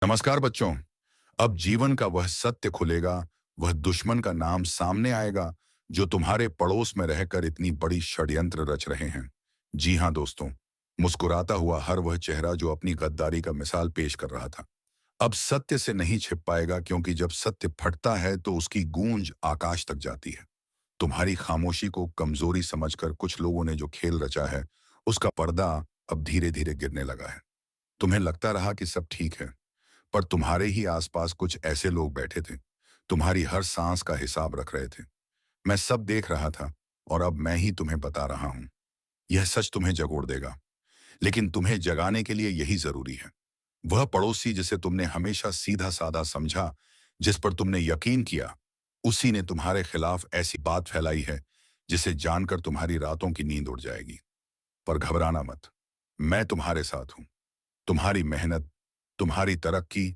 नमस्कार बच्चों। अब जीवन का वह सत्य खुलेगा, वह दुश्मन का नाम सामने आएगा जो तुम्हारे पड़ोस में रहकर इतनी बड़ी षड्यंत्र रच रहे हैं। जी हाँ दोस्तों, मुस्कुराता हुआ हर वह चेहरा जो अपनी गद्दारी का मिसाल पेश कर रहा था, अब सत्य से नहीं छिप पाएगा, क्योंकि जब सत्य फटता है तो उसकी गूंज आकाश तक जाती है। तुम्हारी खामोशी को कमजोरी समझकर कुछ लोगों ने जो खेल रचा है, उसका पर्दा अब धीरे धीरे गिरने लगा है। तुम्हें लगता रहा कि सब ठीक है, पर तुम्हारे ही आसपास कुछ ऐसे लोग बैठे थे, तुम्हारी हर सांस का हिसाब रख रहे थे। मैं सब देख रहा था, और अब मैं ही तुम्हें बता रहा हूं। यह सच तुम्हें जगोड़ देगा, लेकिन तुम्हें जगाने के लिए यही जरूरी है। वह पड़ोसी जिसे तुमने हमेशा सीधा साधा समझा, जिस पर तुमने यकीन किया, उसी ने तुम्हारे खिलाफ ऐसी बात फैलाई है जिसे जानकर तुम्हारी रातों की नींद उड़ जाएगी। पर घबराना मत, मैं तुम्हारे साथ हूं। तुम्हारी मेहनत, तुम्हारी तरक्की,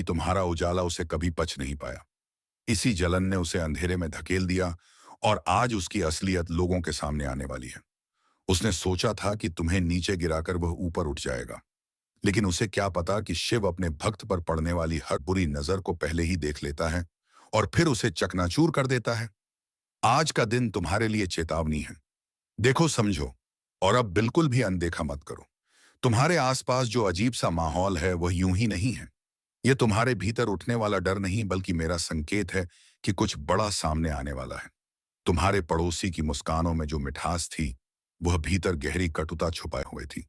तुम्हारा उजाला उसे कभी पच नहीं पाया। इसी जलन ने उसे अंधेरे में धकेल दिया, और आज उसकी असलियत लोगों के सामने आने वाली है। उसने सोचा था कि तुम्हें नीचे गिराकर वह ऊपर उठ जाएगा, लेकिन उसे क्या पता कि शिव अपने भक्त पर पड़ने वाली हर बुरी नजर को पहले ही देख लेता है और फिर उसे चकनाचूर कर देता है। आज का दिन तुम्हारे लिए चेतावनी है। देखो, समझो, और अब बिल्कुल भी अनदेखा मत करो। तुम्हारे आसपास जो अजीब सा माहौल है वह यूं ही नहीं है। ये तुम्हारे भीतर उठने वाला डर नहीं, बल्कि मेरा संकेत है कि कुछ बड़ा सामने आने वाला है। तुम्हारे पड़ोसी की मुस्कानों में जो मिठास थी, वह भीतर गहरी कटुता छुपाए हुए थी।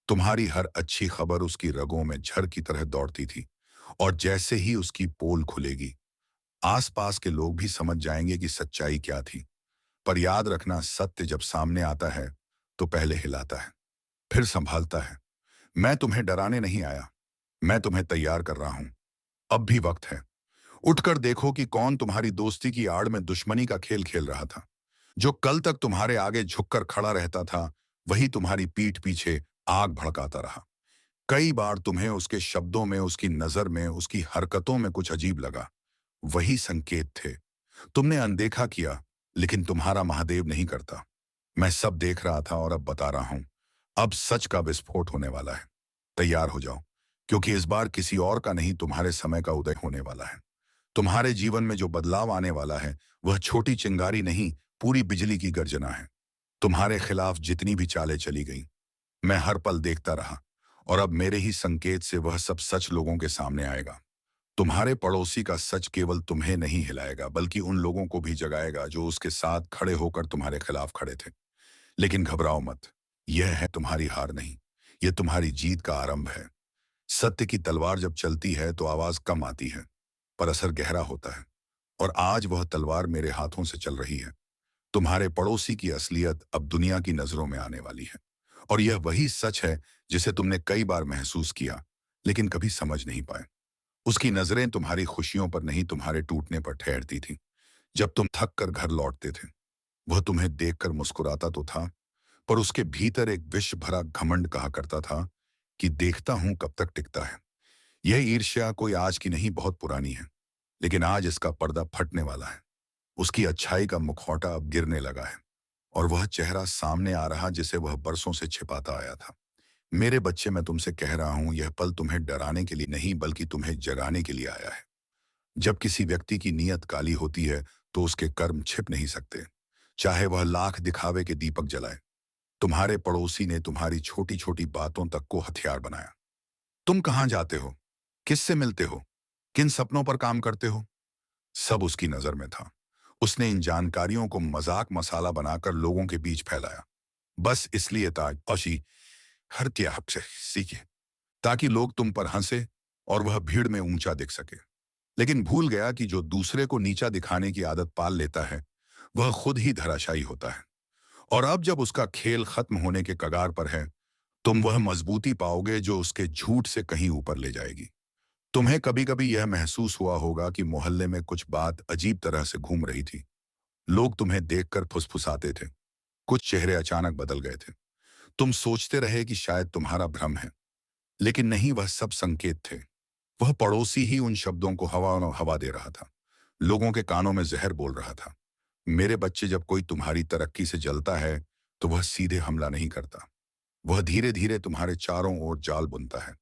तुम्हारी हर अच्छी खबर उसकी रगों में झर की तरह दौड़ती थी, और जैसे ही उसकी पोल खुलेगी, आसपास के लोग भी समझ जाएंगे कि सच्चाई क्या थी। पर याद रखना, सत्य जब सामने आता है तो पहले हिलाता है, फिर संभालता है। मैं तुम्हें डराने नहीं आया, मैं तुम्हें तैयार कर रहा हूं। अब भी वक्त है। उठकर देखो कि कौन तुम्हारी दोस्ती की आड़ में दुश्मनी का खेल खेल रहा था। जो कल तक तुम्हारे आगे झुककर खड़ा रहता था, वही तुम्हारी पीठ पीछे आग भड़काता रहा। कई बार तुम्हें उसके शब्दों में, उसकी नजर में, उसकी हरकतों में कुछ अजीब लगा। वही संकेत थे। तुमने अनदेखा किया, लेकिन तुम्हारा महादेव नहीं करता। मैं सब देख रहा था और अब बता रहा हूं। अब सच का विस्फोट होने वाला है। तैयार हो जाओ, क्योंकि इस बार किसी और का नहीं, तुम्हारे समय का उदय होने वाला है। तुम्हारे जीवन में जो बदलाव आने वाला है, वह छोटी चिंगारी नहीं, पूरी बिजली की गर्जना है। तुम्हारे खिलाफ जितनी भी चालें चली गईं, मैं हर पल देखता रहा, और अब मेरे ही संकेत से वह सब सच लोगों के सामने आएगा। तुम्हारे पड़ोसी का सच केवल तुम्हें नहीं हिलाएगा, बल्कि उन लोगों को भी जगाएगा जो उसके साथ खड़े होकर तुम्हारे खिलाफ खड़े थे। लेकिन घबराओ मत, यह है तुम्हारी हार नहीं, यह तुम्हारी जीत का आरंभ है। सत्य की तलवार जब चलती है तो आवाज कम आती है, पर असर गहरा होता है। और आज वह तलवार मेरे हाथों से चल रही है। तुम्हारे पड़ोसी की असलियत अब दुनिया की नजरों में आने वाली है। और यह वही सच है जिसे तुमने कई बार महसूस किया, लेकिन कभी समझ नहीं पाए। उसकी नजरें तुम्हारी खुशियों पर नहीं, तुम्हारे टूटने पर ठहरती थी। जब तुम थक कर घर लौटते थे, वह तुम्हें देखकर मुस्कुराता तो था, पर उसके भीतर एक विष भरा घमंड कहा करता था कि देखता हूं कब तक टिकता है। यह ईर्ष्या कोई आज की नहीं, बहुत पुरानी है, लेकिन आज इसका पर्दा फटने वाला है। उसकी अच्छाई का मुखौटा अब गिरने लगा है, और वह चेहरा सामने आ रहा जिसे वह बरसों से छिपाता आया था। मेरे बच्चे, मैं तुमसे कह रहा हूं, यह पल तुम्हें डराने के लिए नहीं, बल्कि तुम्हें जगाने के लिए आया है। जब किसी व्यक्ति की नीयत काली होती है, तो उसके कर्म छिप नहीं सकते, चाहे वह लाख दिखावे के दीपक जलाए। तुम्हारे पड़ोसी ने तुम्हारी छोटी छोटी बातों तक को हथियार बनाया। तुम कहां जाते हो, किससे मिलते हो, किन सपनों पर काम करते हो, सब उसकी नजर में था। उसने इन जानकारियों को मजाक मसाला बनाकर लोगों के बीच फैलाया, बस इसलिए ताकि हर त्याग से सीखे, ताकि लोग तुम पर हंसे और वह भीड़ में ऊंचा दिख सके। लेकिन भूल गया कि जो दूसरे को नीचा दिखाने की आदत पाल लेता है, वह खुद ही धराशायी होता है। और अब जब उसका खेल खत्म होने के कगार पर है, तुम वह मजबूती पाओगे जो उसके झूठ से कहीं ऊपर ले जाएगी। तुम्हें कभी कभी यह महसूस हुआ होगा कि मोहल्ले में कुछ बात अजीब तरह से घूम रही थी। लोग तुम्हें देखकर फुसफुसाते थे, कुछ चेहरे अचानक बदल गए थे। तुम सोचते रहे कि शायद तुम्हारा भ्रम है, लेकिन नहीं, वह सब संकेत थे। वह पड़ोसी ही उन शब्दों को हवा दे रहा था, लोगों के कानों में जहर बोल रहा था। मेरे बच्चे, जब कोई तुम्हारी तरक्की से जलता है, तो वह सीधे हमला नहीं करता, वह धीरे धीरे तुम्हारे चारों ओर जाल बुनता है,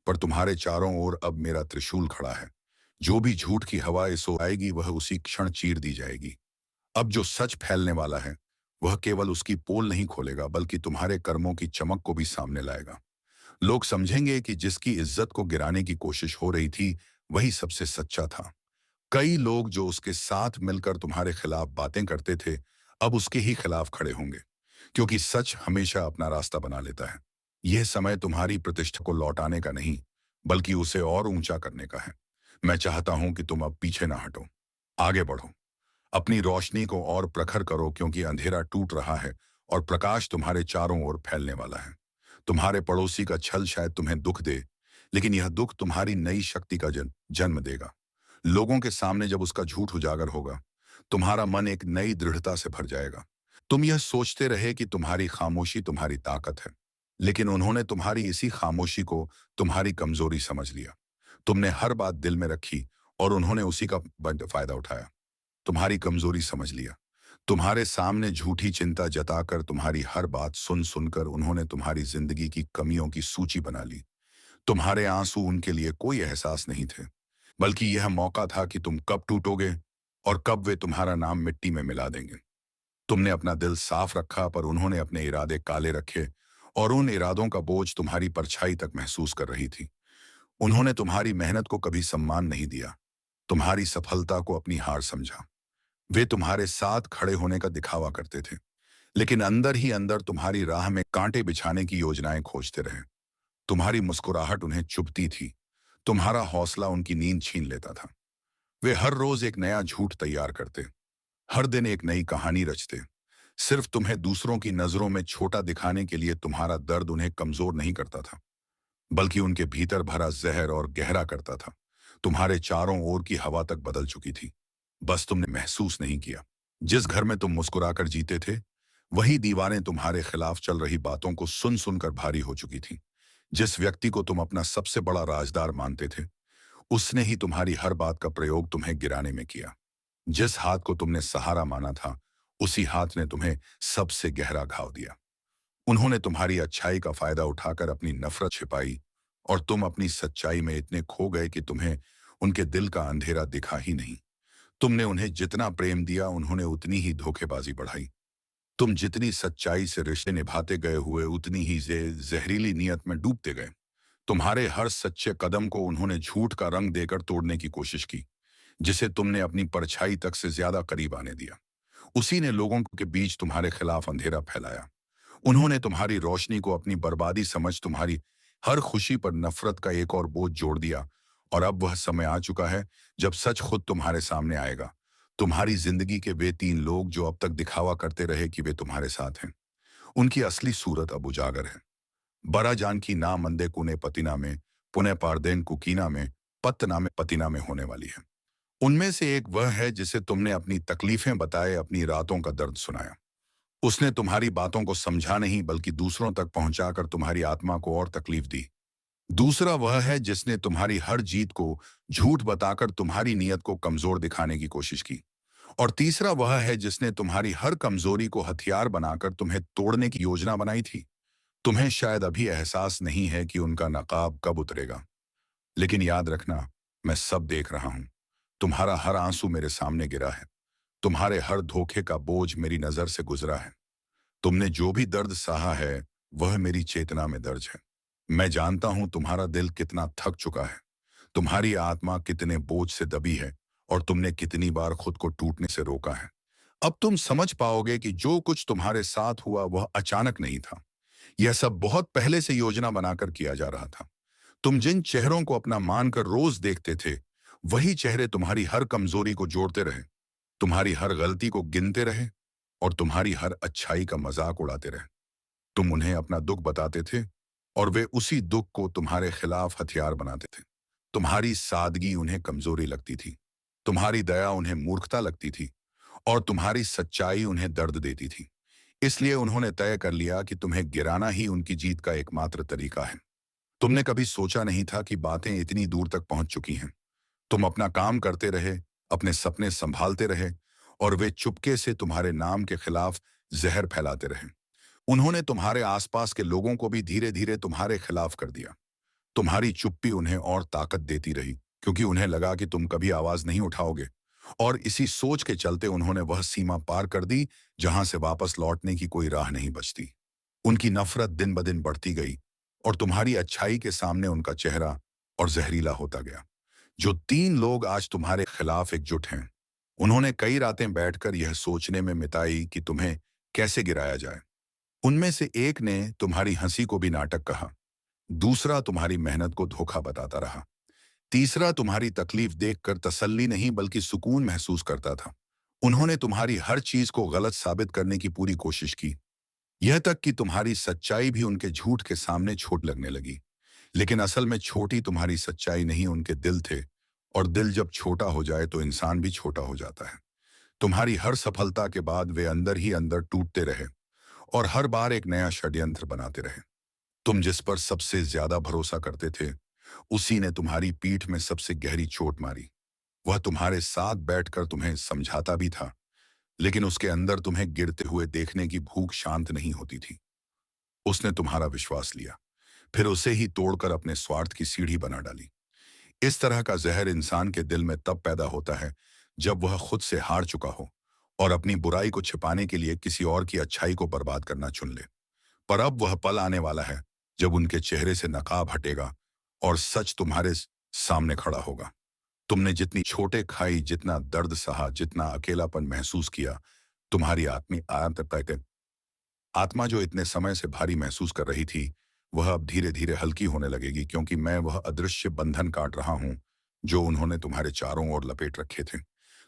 पर तुम्हारे चारों ओर अब मेरा त्रिशूल खड़ा है। जो भी झूठ की हवा इस ओर आएगी वह उसी क्षण चीर दी जाएगी। अब जो सच फैलने वाला है वह केवल उसकी पोल नहीं खोलेगा बल्कि तुम्हारे कर्मों की चमक को भी सामने लाएगा। लोग समझेंगे कि जिसकी इज्जत को गिराने की कोशिश हो रही थी वही सबसे सच्चा था। कई लोग जो उसके साथ मिलकर तुम्हारे खिलाफ बातें करते थे अब उसके ही खिलाफ खड़े होंगे, क्योंकि सच हमेशा अपना रास्ता बना लेता है। यह समय तुम्हारी प्रतिष्ठा को लौटाने का नहीं बल्कि उसे और ऊंचा करने का है। मैं चाहता हूं कि तुम अब पीछे ना हटो, आगे बढ़ो, अपनी रोशनी को और प्रखर करो, क्योंकि अंधेरा टूट रहा है और प्रकाश तुम्हारे चारों ओर फैलने वाला है। तुम्हारे पड़ोसी का छल शायद तुम्हें दुख दे, लेकिन यह दुख तुम्हारी नई शक्ति का जन्म देगा। लोगों के सामने जब उसका झूठ उजागर होगा तुम्हारा मन एक नई दृढ़ता से भर जाएगा। तुम यह सोचते रहे कि तुम्हारी खामोशी तुम्हारी ताकत है, लेकिन उन्होंने तुम्हारी इसी खामोशी को तुम्हारी कमजोरी समझ लिया। तुमने हर बात दिल में रखी और उन्होंने उसी का फायदा उठाया। तुम्हारी कमजोरी समझ लिया। तुम्हारे सामने झूठी चिंता जताकर तुम्हारी हर बात सुन सुनकर उन्होंने तुम्हारी जिंदगी की कमियों की सूची बना ली। तुम्हारे आंसू उनके लिए कोई एहसास नहीं थे, बल्कि यह मौका था कि तुम कब टूटोगे और कब वे तुम्हारा नाम मिट्टी में मिला देंगे। तुमने अपना दिल साफ रखा पर उन्होंने अपने इरादे काले रखे, और उन इरादों का बोझ तुम्हारी परछाई तक महसूस कर रही थी। उन्होंने तुम्हारी मेहनत को कभी सम्मान नहीं दिया, तुम्हारी सफलता को अपनी हार समझा। वे तुम्हारे साथ खड़े होने का दिखावा करते थे, लेकिन अंदर ही अंदर तुम्हारी राह में कांटे बिछाने की योजनाएं खोजते रहे। तुम्हारी मुस्कुराहट उन्हें चुभती थी, तुम्हारा हौसला उनकी नींद छीन लेता था। वे हर रोज एक नया झूठ तैयार करते, हर दिन एक नई कहानी रचते, सिर्फ तुम्हें दूसरों की नजरों में छोटा दिखाने के लिए। तुम्हारा दर्द उन्हें कमजोर नहीं करता था, बल्कि उनके भीतर भरा जहर और गहरा करता था। तुम्हारे चारों ओर की हवा तक बदल चुकी थी, बस तुमने महसूस नहीं किया। जिस घर में तुम मुस्कुराकर जीते थे वही दीवारें तुम्हारे खिलाफ चल रही बातों को सुन सुनकर भारी हो चुकी थी। जिस व्यक्ति को तुम अपना सबसे बड़ा राजदार मानते थे उसने ही तुम्हारी हर बात का प्रयोग तुम्हें गिराने में किया। जिस हाथ को तुमने सहारा माना था उसी हाथ ने तुम्हें सबसे गहरा घाव दिया। उन्होंने तुम्हारी अच्छाई का फायदा उठाकर अपनी नफरत छिपाई, और तुम अपनी सच्चाई में इतने खो गए कि तुम्हें उनके दिल का अंधेरा दिखा ही नहीं। तुमने उन्हें जितना प्रेम दिया उन्होंने उतनी ही धोखेबाजी बढ़ाई। तुम जितनी सच्चाई से रिश्ते निभाते गए हुए उतनी ही जहरीली नियत में डूबते गए। तुम्हारे हर सच्चे कदम को उन्होंने झूठ का रंग देकर तोड़ने की कोशिश की, जिसे तुमने अपनी परछाई तक से ज्यादा करीब आने दिया। उसी ने लोगों के बीच तुम्हारे खिलाफ अंधेरा फैलाया। उन्होंने तुम्हारी रोशनी को अपनी बर्बादी समझ तुम्हारी हर खुशी पर नफरत का एक और बोझ जोड़ दिया। और अब वह समय आ चुका है जब सच खुद तुम्हारे सामने आएगा। तुम्हारी जिंदगी के वे तीन लोग जो अब तक दिखावा करते रहे कि वे तुम्हारे साथ हैं, उनकी असली सूरत अब उजागर है। बड़ा जानकी ना मंदे कुने पतिना में, पुणे पारदेन कुकीना में, पत्तना में पतिना में होने वाली है। उनमें से एक वह है जिसे तुमने अपनी तकलीफें बताए, अपनी रातों का दर्द सुनाया। उसने तुम्हारी बातों को समझा नहीं बल्कि दूसरों तक पहुंचाकर तुम्हारी आत्मा को और तकलीफ दी। दूसरा वह है जिसने तुम्हारी हर जीत को झूठ बताकर तुम्हारी नीयत को कमजोर दिखाने की कोशिश की। और तीसरा वह है जिसने तुम्हारी हर कमजोरी को हथियार बनाकर तुम्हें तोड़ने की योजना बनाई थी। तुम्हें शायद अभी एहसास नहीं है कि उनका नकाब कब उतरेगा, लेकिन याद रखना, मैं सब देख रहा हूं। तुम्हारा हर आंसू मेरे सामने गिरा है, तुम्हारे हर धोखे का बोझ मेरी नजर से गुजरा है। तुमने जो भी दर्द सहा है वह मेरी चेतना में दर्ज है। मैं जानता हूं तुम्हारा दिल कितना थक चुका है, तुम्हारी आत्मा कितने बोझ से दबी है, और तुमने कितनी बार खुद को टूटने से रोका है। अब तुम समझ पाओगे कि जो कुछ तुम्हारे साथ हुआ वह अचानक नहीं था। यह सब बहुत पहले से योजना बनाकर किया जा रहा था। तुम जिन चेहरों को अपना मानकर रोज देखते थे वही चेहरे तुम्हारी हर कमजोरी को जोड़ते रहे, तुम्हारी हर गलती को गिनते रहे, और तुम्हारी हर अच्छाई का मजाक उड़ाते रहे। तुम उन्हें अपना दुख बताते थे और वे उसी दुख को तुम्हारे खिलाफ हथियार बनाते थे। तुम्हारी सादगी उन्हें कमजोरी लगती थी, तुम्हारी दया उन्हें मूर्खता लगती थी, और तुम्हारी सच्चाई उन्हें दर्द देती थी। इसलिए उन्होंने तय कर लिया कि तुम्हें गिराना ही उनकी जीत का एकमात्र तरीका है। तुमने कभी सोचा नहीं था कि बातें इतनी दूर तक पहुंच चुकी हैं। तुम अपना काम करते रहे, अपने सपने संभालते रहे, और वे चुपके से तुम्हारे नाम के खिलाफ जहर फैलाते रहे। उन्होंने तुम्हारे आसपास के लोगों को भी धीरे धीरे तुम्हारे खिलाफ कर दिया। तुम्हारी चुप्पी उन्हें और ताकत देती रही, क्योंकि उन्हें लगा कि तुम कभी आवाज नहीं उठाओगे। और इसी सोच के चलते उन्होंने वह सीमा पार कर दी जहां से वापस लौटने की कोई राह नहीं बचती। उनकी नफरत दिन ब दिन बढ़ती गई, और तुम्हारी अच्छाई के सामने उनका चेहरा और जहरीला होता गया। जो 3 लोग आज तुम्हारे खिलाफ एकजुट हैं, उन्होंने कई रातें बैठकर यह सोचने में बिताई कि तुम्हें कैसे गिराया जाए। उनमें से एक ने तुम्हारी हंसी को भी नाटक कहा, दूसरा तुम्हारी मेहनत को धोखा बताता रहा, तीसरा तुम्हारी तकलीफ देखकर तसल्ली नहीं बल्कि सुकून महसूस करता था। उन्होंने तुम्हारी हर चीज को गलत साबित करने की पूरी कोशिश की, यह तक कि तुम्हारी सच्चाई भी उनके झूठ के सामने छोट लगने लगी। लेकिन असल में छोटी तुम्हारी सच्चाई नहीं, उनके दिल थे। और दिल जब छोटा हो जाए तो इंसान भी छोटा हो जाता है। तुम्हारी हर सफलता के बाद वे अंदर ही अंदर टूटते रहे, और हर बार एक नया षड्यंत्र बनाते रहे। तुम जिस पर सबसे ज्यादा भरोसा करते थे, उसी ने तुम्हारी पीठ में सबसे गहरी चोट मारी। वह तुम्हारे साथ बैठकर तुम्हें समझाता भी था, लेकिन उसके अंदर तुम्हें गिरते हुए देखने की भूख शांत नहीं होती थी। उसने तुम्हारा विश्वास लिया, फिर उसे ही तोड़कर अपने स्वार्थ की सीढ़ी बना डाली। इस तरह का जहर इंसान के दिल में तब पैदा होता है जब वह खुद से हार चुका हो और अपनी बुराई को छिपाने के लिए किसी और की अच्छाई को बर्बाद करना चुन ले। पर अब वह पल आने वाला है जब उनके चेहरे से नकाब हटेगा और सच तुम्हारे सामने खड़ा होगा। तुमने जितनी छोटे खाई, जितना दर्द सहा, जितना अकेलापन महसूस किया, तुम्हारी आत्मा जो इतने समय से भारी महसूस कर रही थी, वह अब धीरे धीरे हल्की होने लगेगी, क्योंकि मैं वह अदृश्य बंधन काट रहा हूं जो उन्होंने तुम्हारे चारों ओर लपेट रखे थे।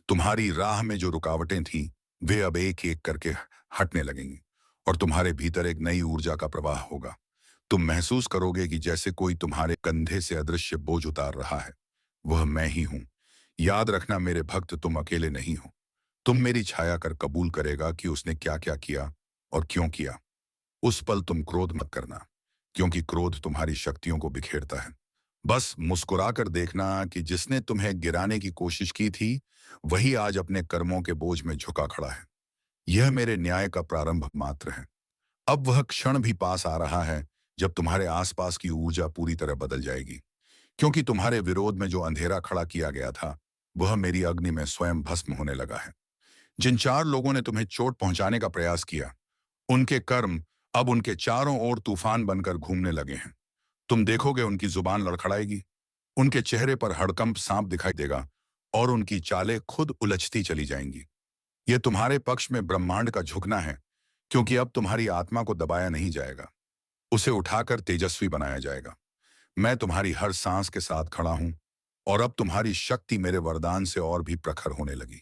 तुम्हारी राह में जो रुकावटें थीं, वे अब एक एक करके हटने लगेंगी, और तुम्हारे भीतर एक नई ऊर्जा का प्रवाह होगा। तुम महसूस करोगे कि जैसे कोई तुम्हारे कंधे से अदृश्य बोझ उतार रहा है। वह मैं ही हूं। याद रखना मेरे भक्त, तुम अकेले नहीं हो। तुम मेरी छाया कर कबूल करेगा कि उसने क्या क्या किया और क्यों किया। उस पल तुम क्रोध मत करना, क्योंकि क्रोध तुम्हारी शक्तियों को बिखेरता है। बस मुस्कुराकर देखना कि जिसने तुम्हें गिराने की कोशिश की थी, वही आज अपने कर्मों के बोझ में झुका खड़ा है। यह मेरे न्याय का प्रारंभ मात्र है। अब वह क्षण भी पास आ रहा है जब तुम्हारे आसपास की ऊर्जा पूरी तरह बदल जाएगी, क्योंकि तुम्हारे विरोध में जो अंधेरा खड़ा किया गया था, वह मेरी अग्नि में स्वयं भस्म होने लगा है। जिन 4 लोगों ने तुम्हें चोट पहुंचाने का प्रयास किया, उनके कर्म अब उनके चारों ओर तूफान बनकर घूमने लगे हैं। तुम देखोगे उनकी जुबान लड़खड़ाएगी, उनके चेहरे पर हड़कंप सांप दिखाई देगा, और उनकी चालें खुद उलझती चली जाएंगी। यह तुम्हारे पक्ष में ब्रह्मांड का झुकना है, क्योंकि अब तुम्हारी आत्मा को दबाया नहीं जाएगा, उसे उठाकर तेजस्वी बनाया जाएगा। मैं तुम्हारी हर सांस के साथ खड़ा हूं, और अब तुम्हारी शक्ति मेरे वरदान से और भी प्रखर होने लगी।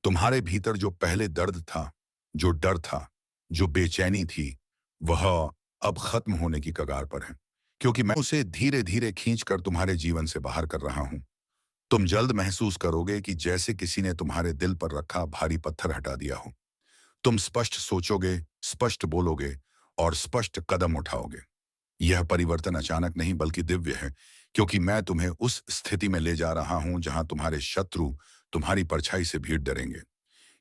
तुम्हारे भीतर जो पहले दर्द था, जो डर था, जो बेचैनी थी, वह अब खत्म होने की कगार पर है, क्योंकि मैं उसे धीरे धीरे खींचकर तुम्हारे जीवन से बाहर कर रहा हूं। तुम जल्द महसूस करोगे कि जैसे किसी ने तुम्हारे दिल पर रखा भारी पत्थर हटा दिया हो। तुम स्पष्ट सोचोगे, स्पष्ट बोलोगे, और स्पष्ट कदम उठाओगे। यह परिवर्तन अचानक नहीं बल्कि दिव्य है, क्योंकि मैं तुम्हें उस स्थिति में ले जा रहा हूं जहां तुम्हारे शत्रु तुम्हारी परछाई से भी डरेंगे।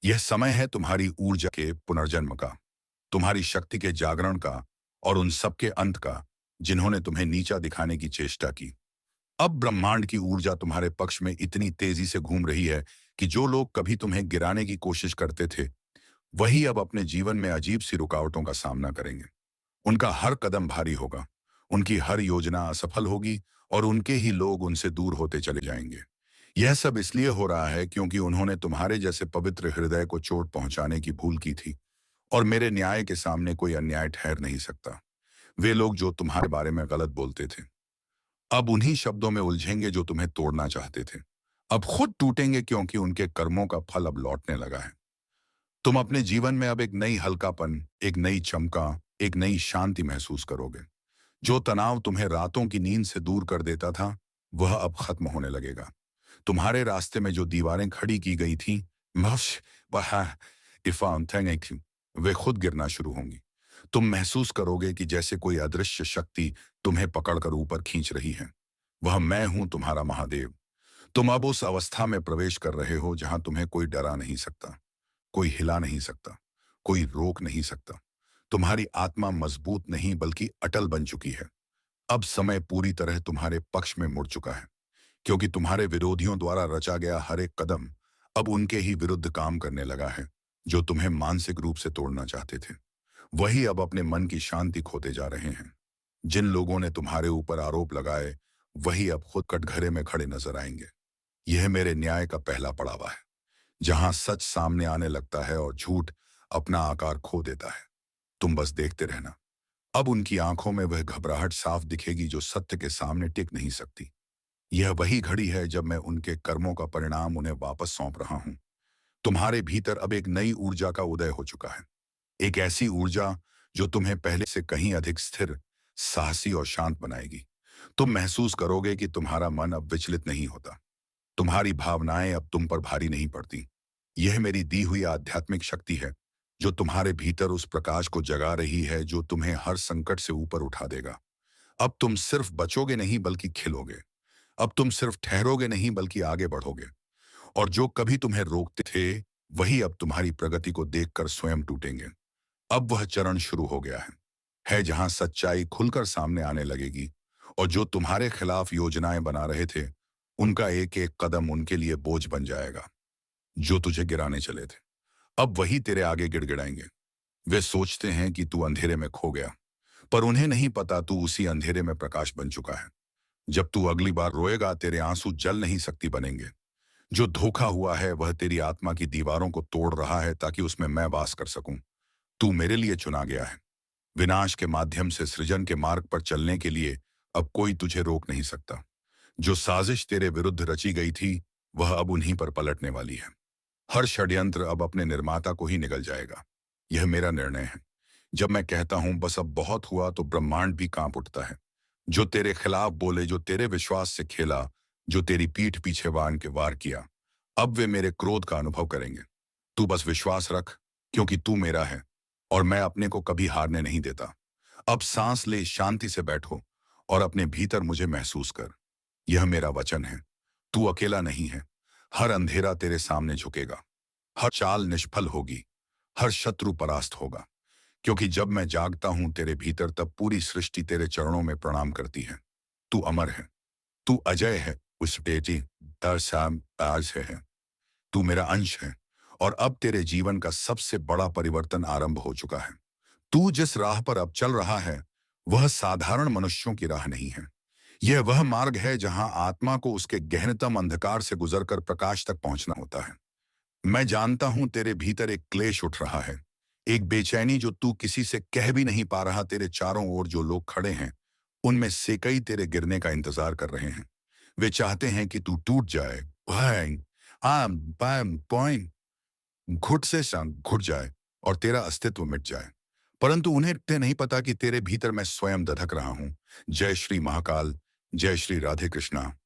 यह समय है तुम्हारी ऊर्जा के पुनर्जन्म का, तुम्हारी शक्ति के जागरण का, और उन सबके अंत का जिन्होंने तुम्हें नीचा दिखाने की चेष्टा की। अब ब्रह्मांड की ऊर्जा तुम्हारे पक्ष में इतनी तेजी से घूम रही है कि जो लोग कभी तुम्हें गिराने की कोशिश करते थे, वही अब अपने जीवन में अजीब सी रुकावटों का सामना करेंगे। उनका हर कदम भारी होगा, उनकी हर योजना असफल होगी, और उनके ही लोग उनसे दूर होते चले जाएंगे। यह सब इसलिए हो रहा है क्योंकि उन्होंने तुम्हारे जैसे पवित्र हृदय को चोट पहुंचाने की भूल की थी, और मेरे न्याय के सामने कोई अन्याय ठहर नहीं सकता। वे लोग जो तुम्हारे बारे में गलत बोलते थे, अब उन्हीं शब्दों में उलझेंगे जो तुम्हें तोड़ना चाहते थे। अब खुद टूटेंगे, क्योंकि उनके कर्मों का फल अब लौटने लगा है। तुम अपने जीवन में अब एक नई हल्कापन, एक नई चमका, एक नई शांति महसूस करोगे। जो तनाव तुम्हें रातों की नींद से दूर कर देता था, वह अब खत्म होने लगेगा। तुम्हारे रास्ते में जो दीवारें खड़ी की गई थी, वे खुद गिरना शुरू होंगी। तुम महसूस करोगे कि जैसे कोई अदृश्य शक्ति तुम्हें पकड़कर ऊपर खींच रही है। वह मैं हूं, तुम्हारा महादेव। तुम अब उस अवस्था में प्रवेश कर रहे हो जहां तुम्हें कोई डरा नहीं सकता, कोई हिला नहीं सकता, कोई रोक नहीं सकता। तुम्हारी आत्मा मजबूत नहीं बल्कि अटल बन चुकी है। अब समय पूरी तरह तुम्हारे पक्ष में मुड़ चुका है, क्योंकि तुम्हारे विरोधियों द्वारा रचा गया हर एक कदम अब उनके ही विरुद्ध काम करने लगा है। जो तुम्हें मानसिक रूप से तोड़ना चाहते थे, वही अब अपने मन की शांति खोते जा रहे हैं। जिन लोगों ने तुम्हारे ऊपर आरोप लगाए, वही अब खुद कटघरे में खड़े नजर आएंगे। यह मेरे न्याय का पहला पड़ावा है, जहां सच सामने आने लगता है और झूठ अपना आकार खो देता है। तुम बस देखते रहना। अब उनकी आंखों में वह घबराहट साफ दिखेगी जो सत्य के सामने टिक नहीं सकती। यह वही घड़ी है जब मैं उनके कर्मों का परिणाम उन्हें वापस सौंप रहा हूं। तुम्हारे भीतर अब एक नई ऊर्जा का उदय हो चुका है। एक ऐसी ऊर्जा जो तुम्हें पहले से कहीं अधिक स्थिर, साहसी और शांत बनाएगी। तुम महसूस करोगे कि तुम्हारा मन अब विचलित नहीं होता। तुम्हारी भावनाएं अब तुम पर भारी नहीं पड़ती। यह मेरी दी हुई आध्यात्मिक शक्ति है, जो तुम्हारे भीतर उस प्रकाश को जगा रही है जो तुम्हें हर संकट से ऊपर उठा देगा। अब तुम सिर्फ बचोगे नहीं बल्कि खिलोगे। अब तुम सिर्फ ठहरोगे नहीं बल्कि आगे बढ़ोगे। और जो कभी तुम्हें रोकते थे, वही अब तुम्हारी प्रगति को देखकर स्वयं टूटेंगे। अब वह चरण शुरू हो गया है जहां सच्चाई खुलकर सामने आने लगेगी, और जो तुम्हारे खिलाफ योजनाएं बना रहे थे, उनका एक एक कदम उनके लिए बोझ बन जाएगा। जो तुझे गिराने चले थे, अब वही तेरे आगे गिड़गिड़ाएंगे। वे सोचते हैं कि तू अंधेरे में खो गया, पर उन्हें नहीं पता तू उसी अंधेरे में प्रकाश बन चुका है। जब तू अगली बार रोएगा, तेरे आंसू जल नहीं सकती बनेंगे। जो धोखा हुआ है वह तेरी आत्मा की दीवारों को तोड़ रहा है ताकि उसमें मैं वास कर सकूं। तू मेरे लिए चुना गया है। विनाश के माध्यम से सृजन के मार्ग पर चलने के लिए अब कोई तुझे रोक नहीं सकता। जो साजिश तेरे विरुद्ध रची गई थी, वह अब उन्हीं पर पलटने वाली है। हर षड्यंत्र अब अपने निर्माता को ही निगल जाएगा। यह मेरा निर्णय है। जब मैं कहता हूं बस अब बहुत हुआ, तो ब्रह्मांड भी कांप उठता है। जो तेरे खिलाफ बोले, जो तेरे विश्वास से खेला, जो तेरी पीठ पीछे बांध के वार किया, अब वे मेरे क्रोध का अनुभव करेंगे। तू बस विश्वास रख, क्योंकि तू मेरा है और मैं अपने को कभी हारने नहीं देता। अब सांस ले, शांति से बैठो और अपने भीतर मुझे महसूस कर। यह मेरा वचन है। तू अकेला नहीं है। हर अंधेरा तेरे सामने झुकेगा, हर चाल निष्फल होगी, हर शत्रु परास्त होगा। क्योंकि जब मैं जागता हूं तेरे भीतर, तब पूरी सृष्टि तेरे चरणों में प्रणाम करती है। तू अमर है, तू अजय है, उस बेटी दर शाम आज है। तू मेरा अंश है, और अब तेरे जीवन का सबसे बड़ा परिवर्तन आरंभ हो चुका है। तू जिस राह पर अब चल रहा है, वह साधारण मनुष्यों की राह नहीं है। यह वह मार्ग है जहां आत्मा को उसके गहनतम अंधकार से गुजरकर प्रकाश तक पहुंचना होता है। मैं जानता हूं तेरे भीतर एक क्लेश उठ रहा है, एक बेचैनी जो तू किसी से कह भी नहीं पा रहा। तेरे चारों ओर जो लोग खड़े हैं, उनमें से कई तेरे गिरने का इंतजार कर रहे हैं। वे चाहते हैं कि तू टूट जाए, भाई, आम पैम पॉइंट घुट से संग घुट जाए और तेरा अस्तित्व मिट जाए। परंतु उन्हें ते नहीं पता कि तेरे भीतर मैं स्वयं दधक रहा हूं। जय श्री महाकाल, जय श्री राधे कृष्णा।